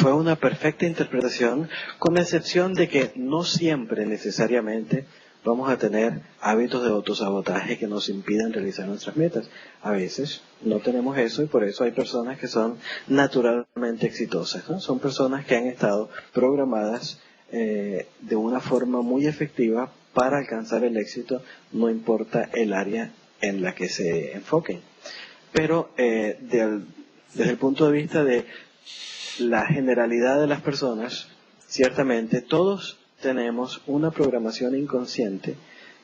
fue una perfecta interpretación, con la excepción de que no siempre necesariamente vamos a tener hábitos de autosabotaje que nos impidan realizar nuestras metas. A veces no tenemos eso y por eso hay personas que son naturalmente exitosas, ¿no? Son personas que han estado programadas de una forma muy efectiva para alcanzar el éxito, no importa el área en la que se enfoquen. Pero desde el punto de vista de la generalidad de las personas, ciertamente todos tenemos una programación inconsciente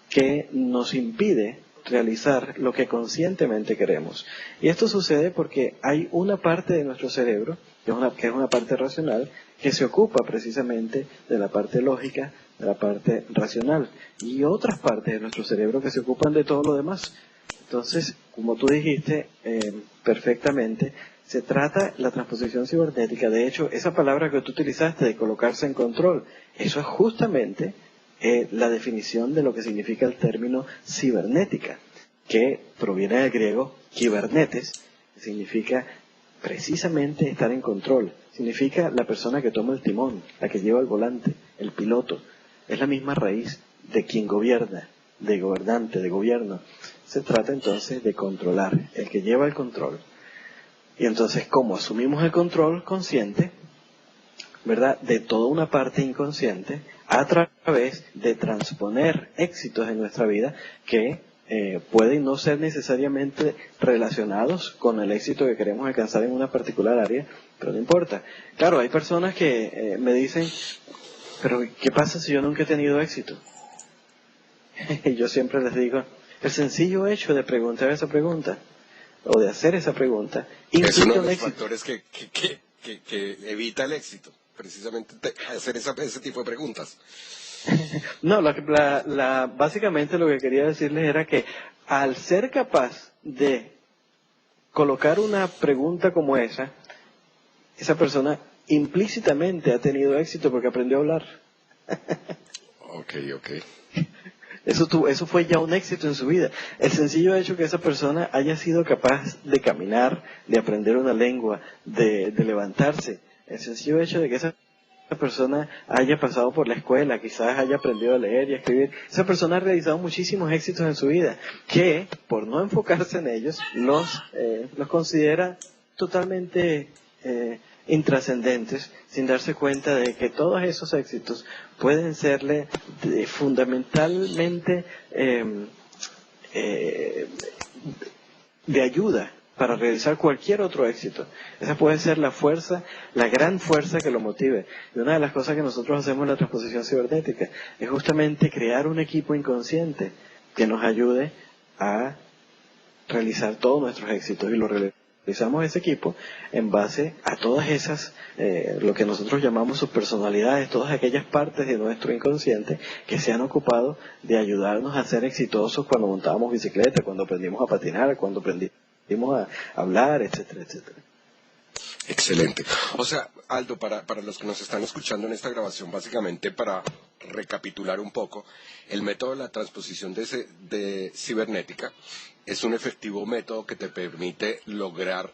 que nos impide realizar lo que conscientemente queremos. Y esto sucede porque hay una parte de nuestro cerebro, que es una parte racional, que se ocupa precisamente de la parte lógica, de la parte racional, y otras partes de nuestro cerebro que se ocupan de todo lo demás. Entonces, como tú dijiste perfectamente, se trata la transposición cibernética. De hecho, esa palabra que tú utilizaste de colocarse en control, eso es justamente la definición de lo que significa el término cibernética, que proviene del griego kibernetes, que significa precisamente estar en control. Significa la persona que toma el timón, la que lleva el volante, el piloto. Es la misma raíz de quien gobierna, de gobernante, de gobierno. Se trata entonces de controlar, el que lleva el control. Y entonces, como asumimos el control consciente, ¿verdad?, de toda una parte inconsciente, a través de transponer éxitos en nuestra vida que pueden no ser necesariamente relacionados con el éxito que queremos alcanzar en una particular área, pero no importa. Claro, hay personas que me dicen, pero ¿qué pasa si yo nunca he tenido éxito? Y yo siempre les digo, el sencillo hecho de preguntar esa pregunta, o de hacer esa pregunta, es uno de los éxito. factores que evita el éxito, precisamente hacer ese tipo de preguntas. No, básicamente lo que quería decirles era que al ser capaz de colocar una pregunta como esa persona implícitamente ha tenido éxito porque aprendió a hablar. Ok. Eso fue ya un éxito en su vida. El sencillo hecho que esa persona haya sido capaz de caminar, de aprender una lengua, de levantarse. El sencillo hecho de que esa persona haya pasado por la escuela, quizás haya aprendido a leer y a escribir. Esa persona ha realizado muchísimos éxitos en su vida, que por no enfocarse en ellos, los considera totalmente intrascendentes, sin darse cuenta de que todos esos éxitos pueden serle fundamentalmente de ayuda para realizar cualquier otro éxito. Esa puede ser la fuerza, la gran fuerza que lo motive. Y una de las cosas que nosotros hacemos en la transposición cibernética es justamente crear un equipo inconsciente que nos ayude a realizar todos nuestros éxitos, y lo realizamos ese equipo en base a todas esas, lo que nosotros llamamos subpersonalidades, todas aquellas partes de nuestro inconsciente que se han ocupado de ayudarnos a ser exitosos cuando montábamos bicicleta, cuando aprendimos a patinar, cuando aprendimos a hablar, etcétera, etcétera. Excelente. O sea, Aldo, para los que nos están escuchando en esta grabación, básicamente para recapitular un poco, el método de la transposición de cibernética es un efectivo método que te permite lograr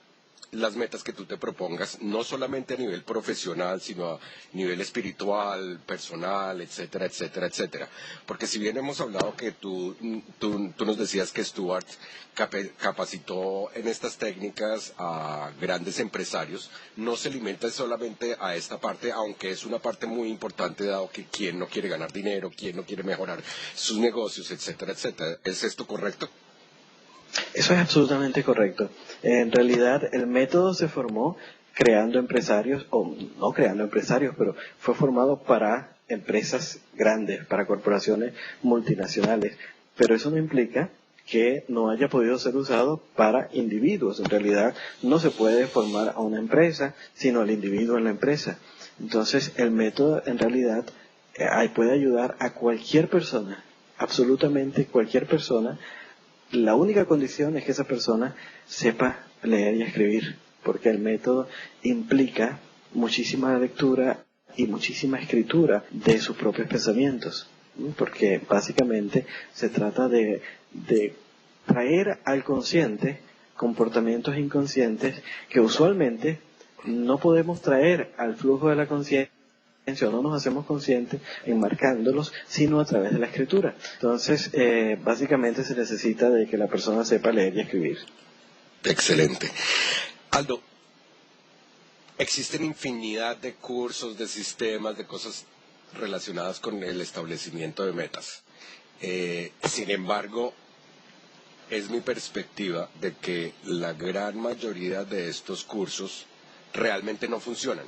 las metas que tú te propongas, no solamente a nivel profesional, sino a nivel espiritual, personal, etcétera, etcétera, etcétera. Porque si bien hemos hablado que tú nos decías que Stuart capacitó en estas técnicas a grandes empresarios, no se limita solamente a esta parte, aunque es una parte muy importante, dado que quién no quiere ganar dinero, quién no quiere mejorar sus negocios, etcétera, etcétera. ¿Es esto correcto? Eso es absolutamente correcto. En realidad, el método se formó creando empresarios, o no creando empresarios, pero fue formado para empresas grandes, para corporaciones multinacionales. Pero eso no implica que no haya podido ser usado para individuos. En realidad, no se puede formar a una empresa, sino al individuo en la empresa. Entonces, el método, en realidad, puede ayudar a cualquier persona, absolutamente cualquier persona. La única condición es que esa persona sepa leer y escribir, porque el método implica muchísima lectura y muchísima escritura de sus propios pensamientos, porque básicamente se trata de traer al consciente comportamientos inconscientes que usualmente no podemos traer al flujo de la conciencia, o no nos hacemos conscientes enmarcándolos, sino a través de la escritura. Entonces, básicamente se necesita de que la persona sepa leer y escribir. Excelente. Aldo, existen infinidad de cursos, de sistemas, de cosas relacionadas con el establecimiento de metas. Sin embargo, es mi perspectiva de que la gran mayoría de estos cursos realmente no funcionan.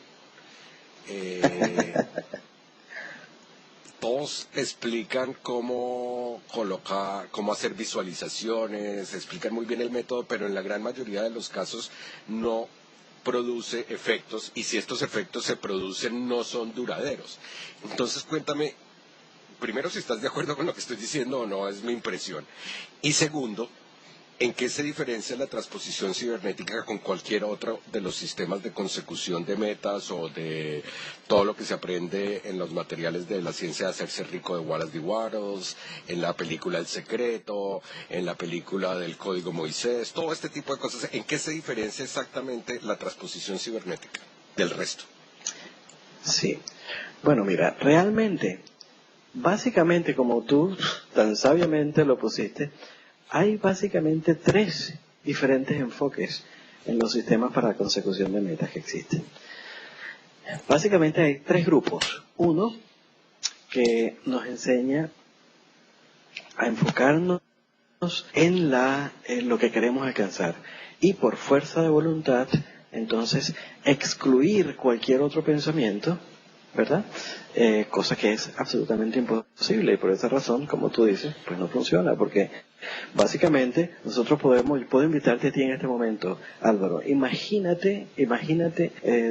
Todos explican cómo colocar, cómo hacer visualizaciones, explican muy bien el método, pero en la gran mayoría de los casos no produce efectos, y si estos efectos se producen no son duraderos. Entonces cuéntame, primero, si estás de acuerdo con lo que estoy diciendo o no, es mi impresión. Y segundo, ¿en qué se diferencia la transposición cibernética con cualquier otro de los sistemas de consecución de metas o de todo lo que se aprende en los materiales de la ciencia de hacerse rico de Wallace D. Wattles, en la película El Secreto, en la película del Código Moisés, todo este tipo de cosas? ¿En qué se diferencia exactamente la transposición cibernética del resto? Sí. Bueno, mira, realmente, básicamente como tú tan sabiamente lo pusiste, hay básicamente tres diferentes enfoques en los sistemas para la consecución de metas que existen. Básicamente hay tres grupos. Uno que nos enseña a enfocarnos en lo que queremos alcanzar y por fuerza de voluntad, entonces, excluir cualquier otro pensamiento, ¿verdad? Cosa que es absolutamente imposible, y por esa razón, como tú dices, pues no funciona, porque básicamente nosotros puedo invitarte a ti en este momento, Álvaro, imagínate,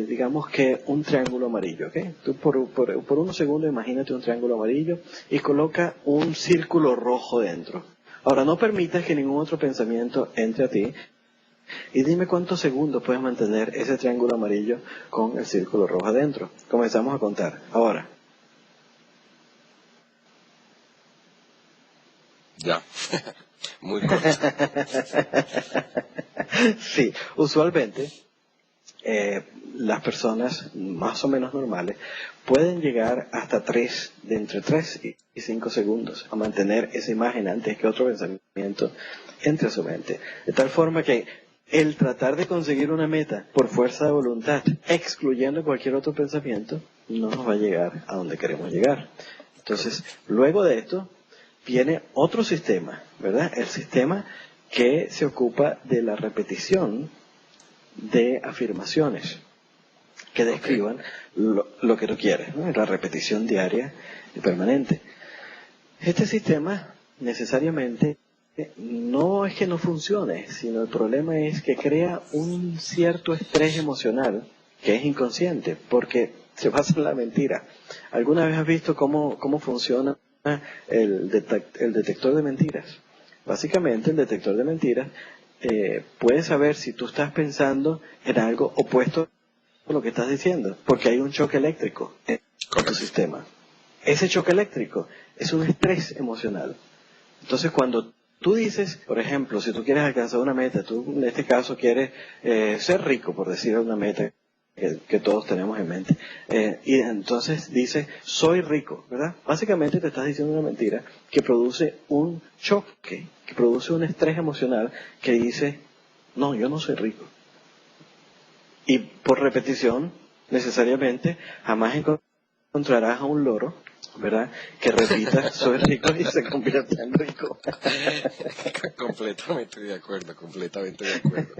digamos que un triángulo amarillo, ¿ok? Tú por unos segundos imagínate un triángulo amarillo y coloca un círculo rojo dentro. Ahora, no permitas que ningún otro pensamiento entre a ti, y dime cuántos segundos puedes mantener ese triángulo amarillo con el círculo rojo adentro. Comenzamos a contar. Ahora. Ya, muy corto. Sí, usualmente las personas más o menos normales pueden llegar hasta de entre 3 y 5 segundos a mantener esa imagen antes que otro pensamiento entre a su mente. De tal forma que el tratar de conseguir una meta por fuerza de voluntad, excluyendo cualquier otro pensamiento, no nos va a llegar a donde queremos llegar. Entonces, luego de esto, viene otro sistema, ¿verdad? El sistema que se ocupa de la repetición de afirmaciones que describan lo que tú quieres, ¿no? La repetición diaria y permanente. Este sistema necesariamente no es que no funcione, sino el problema es que crea un cierto estrés emocional que es inconsciente, porque se basa en la mentira. ¿Alguna vez has visto cómo funciona el detector de mentiras? Básicamente el detector de mentiras puede saber si tú estás pensando en algo opuesto a lo que estás diciendo, porque hay un choque eléctrico en tu sistema. Ese choque eléctrico es un estrés emocional. Entonces, cuando tú dices, por ejemplo, si tú quieres alcanzar una meta, tú en este caso quieres ser rico, por decir una meta que todos tenemos en mente, y entonces dices, soy rico, ¿verdad? Básicamente te estás diciendo una mentira que produce un choque, que produce un estrés emocional que dice, no, yo no soy rico. Y por repetición, necesariamente, jamás encontrarás a un loro, ¿verdad?, que repita, soy rico y se convierte en rico. Completamente de acuerdo, completamente de acuerdo.